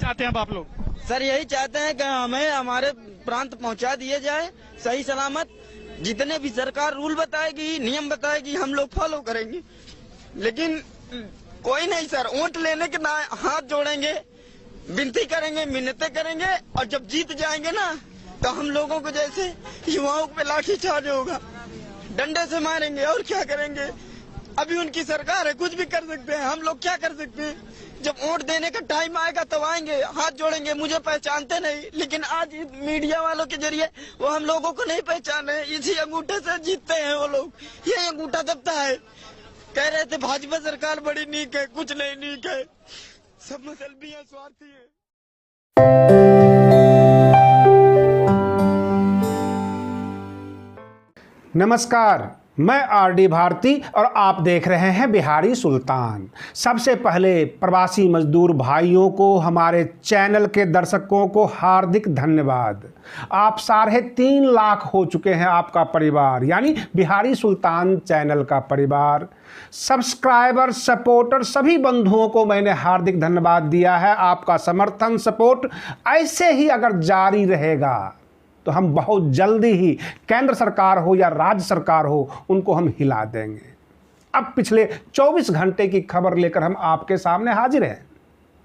चाहते हैं अब आप लोग? सर यही चाहते हैं कि हमें हमारे प्रांत पहुंचा दिए जाए सही सलामत। जितने भी सरकार रूल बताएगी, नियम बताएगी, हम लोग फॉलो करेंगे। लेकिन कोई नहीं सर, वोट लेने के ना हाथ जोड़ेंगे, विनती करेंगे, मिन्नतें करेंगे, और जब जीत जाएंगे ना तो हम लोगों को जैसे युवाओं पे लाठीचार्ज होगा, डंडे से मारेंगे और क्या करेंगे। अभी उनकी सरकार है, कुछ भी कर सकते हैं, हम लोग क्या कर सकते हैं। जब वोट देने का टाइम आएगा तब आएंगे, हाथ जोड़ेंगे। मुझे पहचानते नहीं, लेकिन आज मीडिया वालों के जरिए वो हम लोगों को नहीं पहचाने। इसी अंगूठे से जीतते हैं वो लोग, ये अंगूठा दबता है। कह रहे थे भाजपा सरकार बड़ी नीक है, कुछ नहीं नीक है, सब मतलबी है, स्वार्थी है। नमस्कार, मैं आरडी भारती और आप देख रहे हैं बिहारी सुल्तान। सबसे पहले प्रवासी मजदूर भाइयों को, हमारे चैनल के दर्शकों को हार्दिक धन्यवाद। आप 3.5 लाख हो चुके हैं आपका परिवार, यानी बिहारी सुल्तान चैनल का परिवार। सब्सक्राइबर, सपोर्टर सभी बंधुओं को मैंने हार्दिक धन्यवाद दिया है। आपका समर्थन, सपोर्ट ऐसे ही अगर जारी रहेगा तो हम बहुत जल्दी ही केंद्र सरकार हो या राज्य सरकार हो, उनको हम हिला देंगे। अब पिछले 24 घंटे की खबर लेकर हम आपके सामने हाजिर हैं।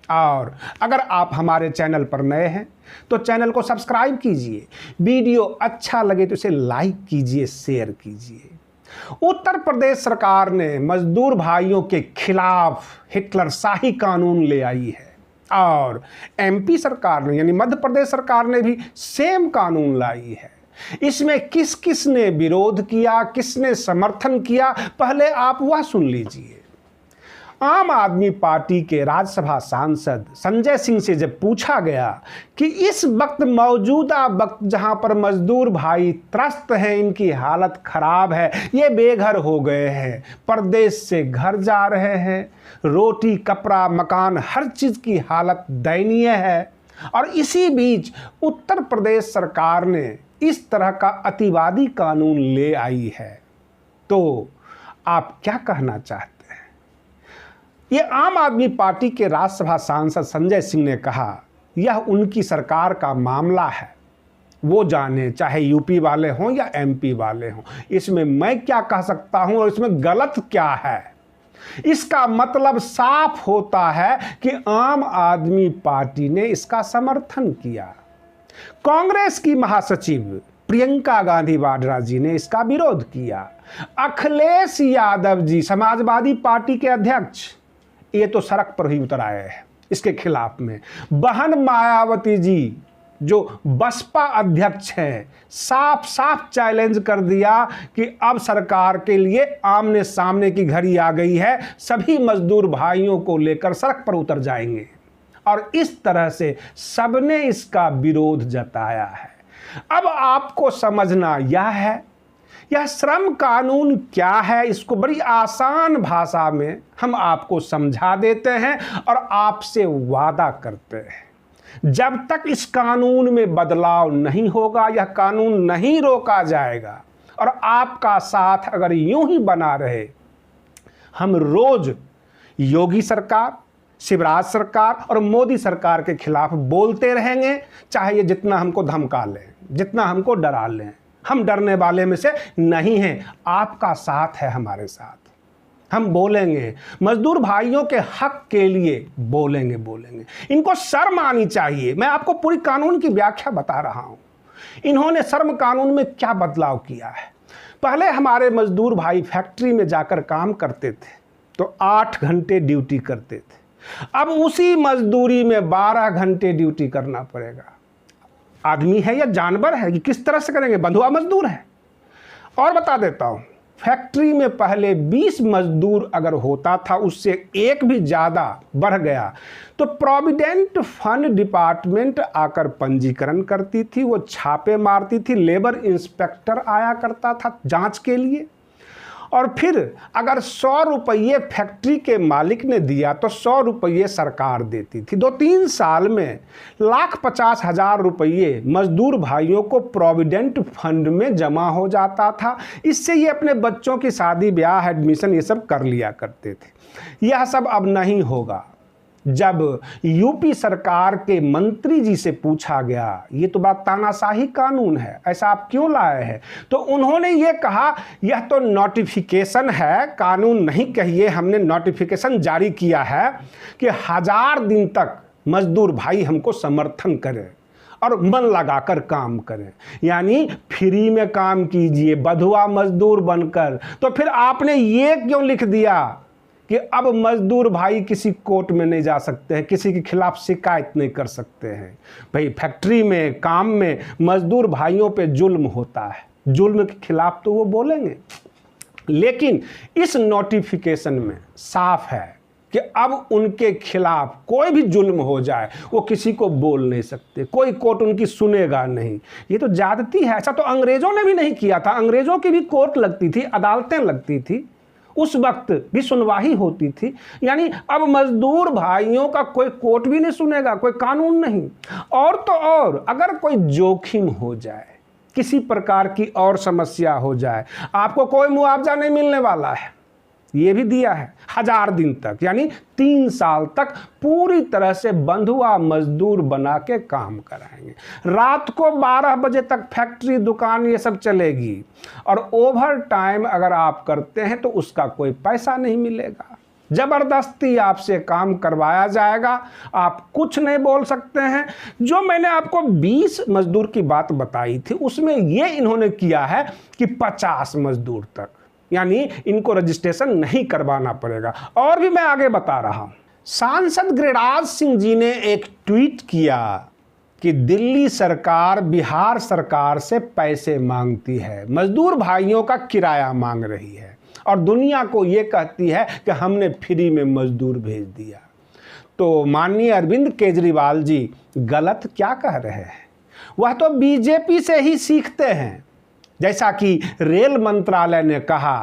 और अगर आप हमारे चैनल पर नए हैं तो चैनल को सब्सक्राइब कीजिए, वीडियो अच्छा लगे तो इसे लाइक कीजिए, शेयर कीजिए। उत्तर प्रदेश सरकार ने मजदूर भाइयों के खिलाफ हिटलरशाही कानून ले आई है, और एमपी सरकार ने यानी मध्य प्रदेश सरकार ने भी सेम कानून लाई है। इसमें किस किस ने विरोध किया, किसने समर्थन किया, पहले आप वह सुन लीजिए। आम आदमी पार्टी के राज्यसभा सांसद संजय सिंह से जब पूछा गया कि इस वक्त, मौजूदा वक्त जहां पर मजदूर भाई त्रस्त हैं, इनकी हालत खराब है, ये बेघर हो गए हैं, परदेश से घर जा रहे हैं, रोटी कपड़ा मकान हर चीज़ की हालत दयनीय है, और इसी बीच उत्तर प्रदेश सरकार ने इस तरह का अतिवादी कानून ले आई है, तो आप क्या कहना चाहते हैं? ये आम आदमी पार्टी के राज्यसभा सांसद संजय सिंह ने कहा, यह उनकी सरकार का मामला है, वो जाने, चाहे यूपी वाले हों या एमपी वाले हों। इसमें मैं क्या कह सकता हूं और इसमें गलत क्या है? इसका मतलब साफ होता है कि आम आदमी पार्टी ने इसका समर्थन किया। कांग्रेस की महासचिव प्रियंका गांधी वाड्रा जी ने इसका विरोध किया। अखिलेश यादव जी, समाजवादी पार्टी के अध्यक्ष, ये तो सड़क पर ही उतर आए हैं इसके खिलाफ में। बहन मायावती जी, जो बसपा अध्यक्ष हैं, साफ साफ चैलेंज कर दिया कि अब सरकार के लिए आमने सामने की घड़ी आ गई है, सभी मजदूर भाइयों को लेकर सड़क पर उतर जाएंगे। और इस तरह से सबने इसका विरोध जताया है। अब आपको समझना यह है, यह श्रम कानून क्या है, इसको बड़ी आसान भाषा में हम आपको समझा देते हैं और आपसे वादा करते हैं, जब तक इस कानून में बदलाव नहीं होगा, यह कानून नहीं रोका जाएगा, और आपका साथ अगर यूं ही बना रहे, हम रोज योगी सरकार, शिवराज सरकार और मोदी सरकार के खिलाफ बोलते रहेंगे, चाहे ये जितना हमको धमका लें, जितना हमको डरा लें। हम डरने वाले में से नहीं हैं, आपका साथ है हमारे साथ। हम बोलेंगे, मजदूर भाइयों के हक के लिए बोलेंगे। इनको शर्म आनी चाहिए। मैं आपको पूरी कानून की व्याख्या बता रहा हूं। इन्होंने श्रम कानून में क्या बदलाव किया है। पहले हमारे मजदूर भाई फैक्ट्री में जाकर काम करते थे तो 8 घंटे ड्यूटी करते थे, अब उसी मजदूरी में 12 घंटे ड्यूटी करना पड़ेगा। आदमी है या जानवर है कि किस तरह से करेंगे, बंधुआ मजदूर है। और बता देता हूं, फैक्ट्री में पहले 20 मजदूर अगर होता था, उससे एक भी ज़्यादा बढ़ गया तो प्रोविडेंट फंड डिपार्टमेंट आकर पंजीकरण करती थी, वो छापे मारती थी, लेबर इंस्पेक्टर आया करता था जांच के लिए। और फिर अगर 100 रुपये फैक्ट्री के मालिक ने दिया तो 100 रुपये सरकार देती थी। 2-3 साल में 1,50,000 रुपये मजदूर भाइयों को प्रोविडेंट फंड में जमा हो जाता था। इससे ये अपने बच्चों की शादी ब्याह, एडमिशन ये सब कर लिया करते थे। यह सब अब नहीं होगा। जब यूपी सरकार के मंत्री जी से पूछा गया ये तो बात तानाशाही कानून है, ऐसा आप क्यों लाए हैं, तो उन्होंने ये कहा यह तो नोटिफिकेशन है, कानून नहीं कहिए, हमने नोटिफिकेशन जारी किया है कि 1000 दिन तक मजदूर भाई हमको समर्थन करें और मन लगाकर काम करें, यानी फ्री में काम कीजिए बंधुआ मजदूर बनकर। तो फिर आपने ये क्यों लिख दिया कि अब मजदूर भाई किसी कोर्ट में नहीं जा सकते हैं, किसी के खिलाफ शिकायत नहीं कर सकते हैं। भाई फैक्ट्री में काम में मजदूर भाइयों पे जुल्म होता है, जुल्म के खिलाफ तो वो बोलेंगे, लेकिन इस नोटिफिकेशन में साफ है कि अब उनके खिलाफ कोई भी जुल्म हो जाए वो किसी को बोल नहीं सकते, कोई कोर्ट उनकी सुनेगा नहीं। ये तो ज्यादती है। ऐसा तो अंग्रेजों ने भी नहीं किया था, अंग्रेजों की भी कोर्ट लगती थी, अदालतें लगती थी, उस वक्त भी सुनवाई होती थी। यानी अब मजदूर भाइयों का कोई कोर्ट भी नहीं सुनेगा, कोई कानून नहीं। और तो और अगर कोई जोखिम हो जाए, किसी प्रकार की और समस्या हो जाए, आपको कोई मुआवजा नहीं मिलने वाला है। ये भी दिया है 1000 दिन तक, यानी 3 साल तक पूरी तरह से बंधुआ मजदूर बना के काम कराएंगे। रात को 12 बजे तक फैक्ट्री दुकान ये सब चलेगी, और ओवर टाइम अगर आप करते हैं तो उसका कोई पैसा नहीं मिलेगा। जबरदस्ती आपसे काम करवाया जाएगा, आप कुछ नहीं बोल सकते हैं। जो मैंने आपको 20 मजदूर की बात बताई थी उसमें ये इन्होंने किया है कि 50 मजदूर तक, यानी इनको रजिस्ट्रेशन नहीं करवाना पड़ेगा। और भी मैं आगे बता रहा हूं। सांसद गिरिराज सिंह जी ने एक ट्वीट किया कि दिल्ली सरकार बिहार सरकार से पैसे मांगती है, मजदूर भाइयों का किराया मांग रही है, और दुनिया को ये कहती है कि हमने फ्री में मजदूर भेज दिया। तो माननीय अरविंद केजरीवाल जी गलत क्या कह रहे हैं? वह तो बीजेपी से ही सीखते हैं। जैसा कि रेल मंत्रालय ने कहा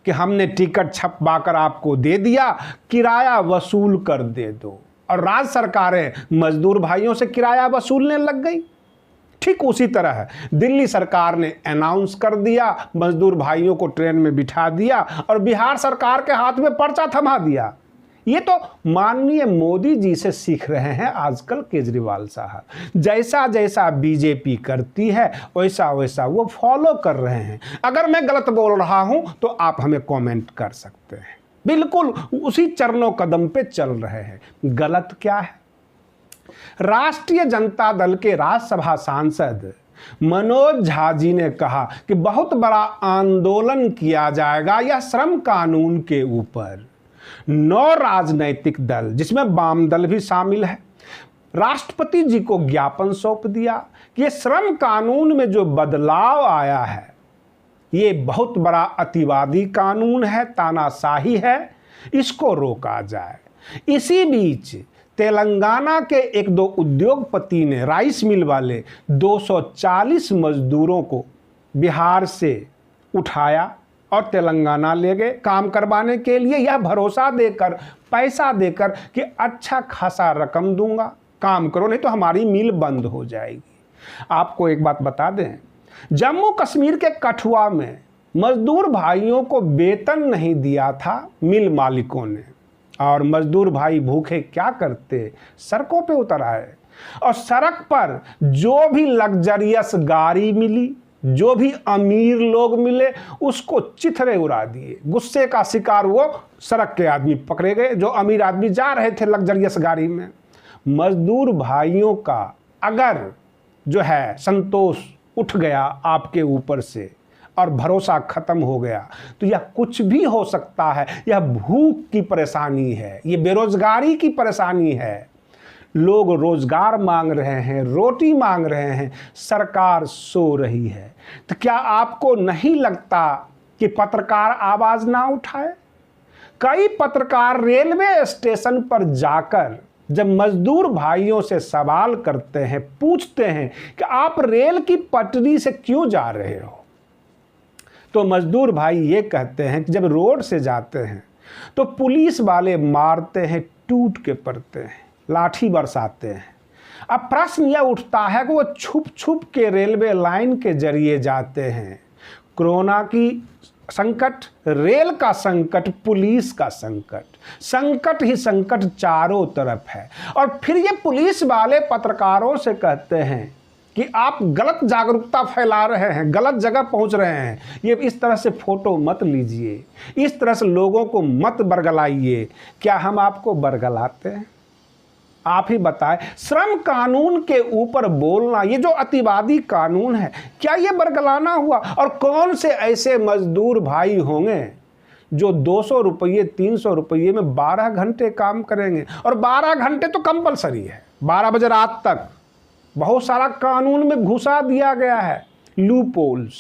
कि हमने टिकट छपवाकर आपको दे दिया, किराया वसूल कर दे दो, और राज्य सरकारें मजदूर भाइयों से किराया वसूलने लग गई। ठीक उसी तरह दिल्ली सरकार ने अनाउंस कर दिया, मजदूर भाइयों को ट्रेन में बिठा दिया और बिहार सरकार के हाथ में पर्चा थमा दिया। ये तो माननीय मोदी जी से सीख रहे हैं आजकल केजरीवाल साहब। जैसा जैसा बीजेपी करती है वैसा वैसा वो फॉलो कर रहे हैं। अगर मैं गलत बोल रहा हूं तो आप हमें कमेंट कर सकते हैं। बिल्कुल उसी चरणों कदम पे चल रहे हैं। गलत क्या है? राष्ट्रीय जनता दल के राज्यसभा सांसद मनोज झा जी ने कहा कि बहुत बड़ा आंदोलन किया जाएगा यह श्रम कानून के ऊपर। 9 राजनैतिक दल, जिसमें वाम दल भी शामिल है, राष्ट्रपति जी को ज्ञापन सौंप दिया कि ये श्रम कानून में जो बदलाव आया है ये बहुत बड़ा अतिवादी कानून है, तानाशाही है, इसको रोका जाए। इसी बीच तेलंगाना के 1-2 उद्योगपति ने राइस मिल वाले 240 मजदूरों को बिहार से उठाया और तेलंगाना ले गए काम करवाने के लिए, यह भरोसा देकर, पैसा देकर कि अच्छा खासा रकम दूंगा, काम करो, नहीं तो हमारी मिल बंद हो जाएगी। आपको एक बात बता दें, जम्मू कश्मीर के कठुआ में मजदूर भाइयों को वेतन नहीं दिया था मिल मालिकों ने, और मजदूर भाई भूखे क्या करते, सड़कों पे उतर आए, और सड़क पर जो भी लग्जरियस गाड़ी मिली, जो भी अमीर लोग मिले, उसको चिथड़े उड़ा दिए। गुस्से का शिकार वो सड़क के आदमी पकड़े गए, जो अमीर आदमी जा रहे थे लग्जरियस गाड़ी में। मजदूर भाइयों का अगर जो है संतोष उठ गया आपके ऊपर से और भरोसा खत्म हो गया तो यह कुछ भी हो सकता है। यह भूख की परेशानी है, ये बेरोजगारी की परेशानी है। लोग रोजगार मांग रहे हैं, रोटी मांग रहे हैं, सरकार सो रही है। तो क्या आपको नहीं लगता कि पत्रकार आवाज ना उठाए? कई पत्रकार रेलवे स्टेशन पर जाकर जब मजदूर भाइयों से सवाल करते हैं, पूछते हैं कि आप रेल की पटरी से क्यों जा रहे हो, तो मजदूर भाई ये कहते हैं कि जब रोड से जाते हैं तो पुलिस वाले मारते हैं, टूट के पड़ते हैं, लाठी बरसाते हैं। अब प्रश्न यह उठता है कि वो छुप छुप के रेलवे लाइन के जरिए जाते हैं। कोरोना की संकट, रेल का संकट, पुलिस का संकट, संकट ही संकट चारों तरफ है। और फिर ये पुलिस वाले पत्रकारों से कहते हैं कि आप गलत जागरूकता फैला रहे हैं, गलत जगह पहुंच रहे हैं, ये इस तरह से फोटो मत लीजिए, इस तरह से लोगों को मत बरगलाइए। क्या हम आपको बरगलाते हैं? आप ही बताएं। श्रम कानून के ऊपर बोलना, ये जो अतिवादी कानून है, क्या ये बरगलाना हुआ? और कौन से ऐसे मजदूर भाई होंगे जो 200 रुपये 300 रुपये में 12 घंटे काम करेंगे? और 12 घंटे तो कंपलसरी है, 12 बजे रात तक। बहुत सारा कानून में घुसा दिया गया है लूपहोल्स,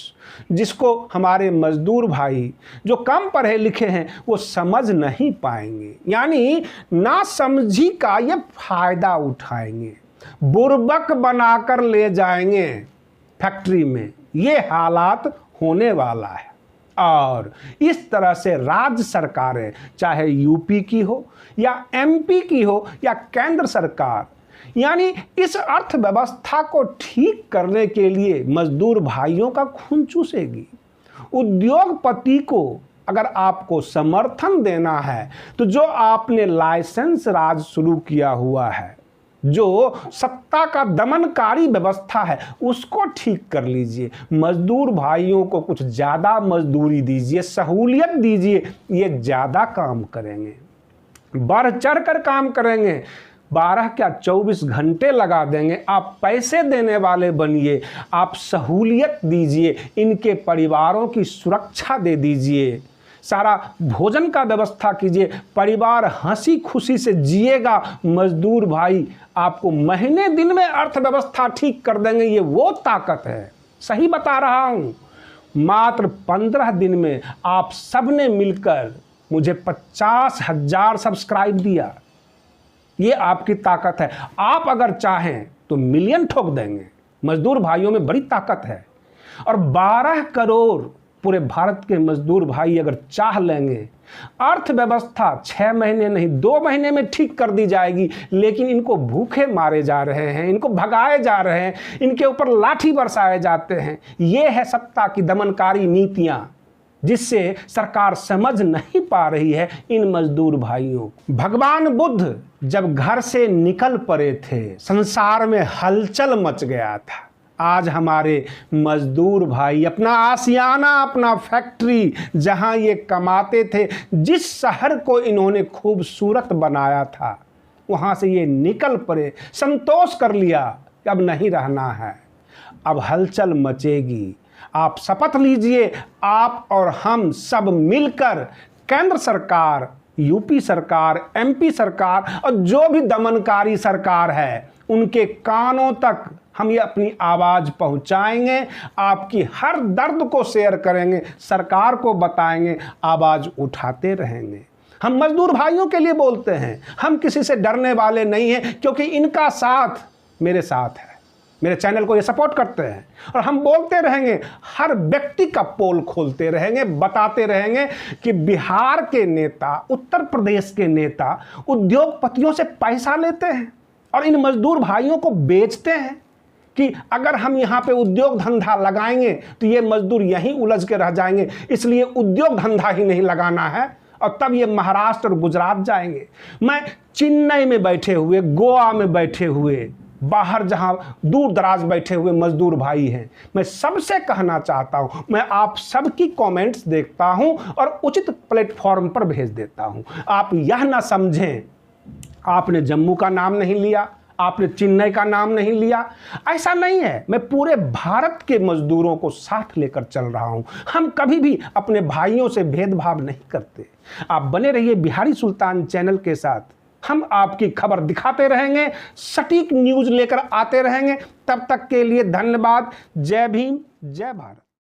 जिसको हमारे मजदूर भाई जो कम पढ़े लिखे हैं वो समझ नहीं पाएंगे, यानी ना समझी का ये फायदा उठाएंगे, बुर्बक बनाकर ले जाएंगे फैक्ट्री में। ये हालात होने वाला है। और इस तरह से राज्य सरकारें, चाहे यूपी की हो या एमपी की हो या केंद्र सरकार, यानी इस अर्थव्यवस्था को ठीक करने के लिए मजदूर भाइयों का खून चूसेगी। उद्योगपति को अगर आपको समर्थन देना है तो जो आपने लाइसेंस राज शुरू किया हुआ है, जो सत्ता का दमनकारी व्यवस्था है, उसको ठीक कर लीजिए। मजदूर भाइयों को कुछ ज़्यादा मजदूरी दीजिए, सहूलियत दीजिए, ये ज़्यादा काम करेंगे, बढ़ चढ़ कर काम करेंगे। 12 क्या 24 घंटे लगा देंगे। आप पैसे देने वाले बनिए, आप सहूलियत दीजिए, इनके परिवारों की सुरक्षा दे दीजिए, सारा भोजन का व्यवस्था कीजिए, परिवार हंसी खुशी से जिएगा। मजदूर भाई आपको महीने दिन में अर्थव्यवस्था ठीक कर देंगे। ये वो ताकत है, सही बता रहा हूँ। मात्र 15 दिन में आप सबने मिलकर मुझे 50,000 सब्सक्राइब दिया। ये आपकी ताकत है। आप अगर चाहें तो मिलियन ठोक देंगे। मजदूर भाइयों में बड़ी ताकत है। और 12 करोड़ पूरे भारत के मजदूर भाई अगर चाह लेंगे, अर्थव्यवस्था 6 महीने नहीं 2 महीने में ठीक कर दी जाएगी। लेकिन इनको भूखे मारे जा रहे हैं, इनको भगाए जा रहे हैं, इनके ऊपर लाठी बरसाए जाते हैं। ये है सत्ता की दमनकारी नीतियां, जिससे सरकार समझ नहीं पा रही है इन मजदूर भाइयों। भगवान बुद्ध जब घर से निकल पड़े थे, संसार में हलचल मच गया था। आज हमारे मजदूर भाई अपना आशियाना, अपना फैक्ट्री जहां ये कमाते थे, जिस शहर को इन्होंने खूबसूरत बनाया था, वहां से ये निकल पड़े, संतोष कर लिया कि अब नहीं रहना है, अब हलचल मचेगी। आप शपथ लीजिए, आप और हम सब मिलकर केंद्र सरकार, यूपी सरकार, एमपी सरकार और जो भी दमनकारी सरकार है, उनके कानों तक हम ये अपनी आवाज़ पहुंचाएंगे। आपकी हर दर्द को शेयर करेंगे, सरकार को बताएंगे, आवाज़ उठाते रहेंगे। हम मजदूर भाइयों के लिए बोलते हैं, हम किसी से डरने वाले नहीं हैं, क्योंकि इनका साथ मेरे साथ है। मेरे चैनल को ये सपोर्ट करते हैं और हम बोलते रहेंगे, हर व्यक्ति का पोल खोलते रहेंगे, बताते रहेंगे कि बिहार के नेता, उत्तर प्रदेश के नेता उद्योगपतियों से पैसा लेते हैं और इन मजदूर भाइयों को बेचते हैं कि अगर हम यहाँ पे उद्योग धंधा लगाएंगे तो ये मजदूर यहीं उलझ के रह जाएंगे, इसलिए उद्योग धंधा ही नहीं लगाना है। और तब ये महाराष्ट्र और गुजरात जाएंगे। मैं चेन्नई में बैठे हुए, गोवा में बैठे हुए, बाहर जहां दूर दराज बैठे हुए मजदूर भाई हैं, मैं सबसे कहना चाहता हूं, मैं आप सबकी कमेंट्स देखता हूं और उचित प्लेटफॉर्म पर भेज देता हूं। आप यह ना समझें आपने जम्मू का नाम नहीं लिया, आपने चेन्नई का नाम नहीं लिया, ऐसा नहीं है। मैं पूरे भारत के मजदूरों को साथ लेकर चल रहा हूं। हम कभी भी अपने भाइयों से भेदभाव नहीं करते। आप बने रहिए बिहारी सुल्तान चैनल के साथ। हम आपकी खबर दिखाते रहेंगे, सटीक न्यूज़ लेकर आते रहेंगे। तब तक के लिए धन्यवाद। जय भीम, जय भारत।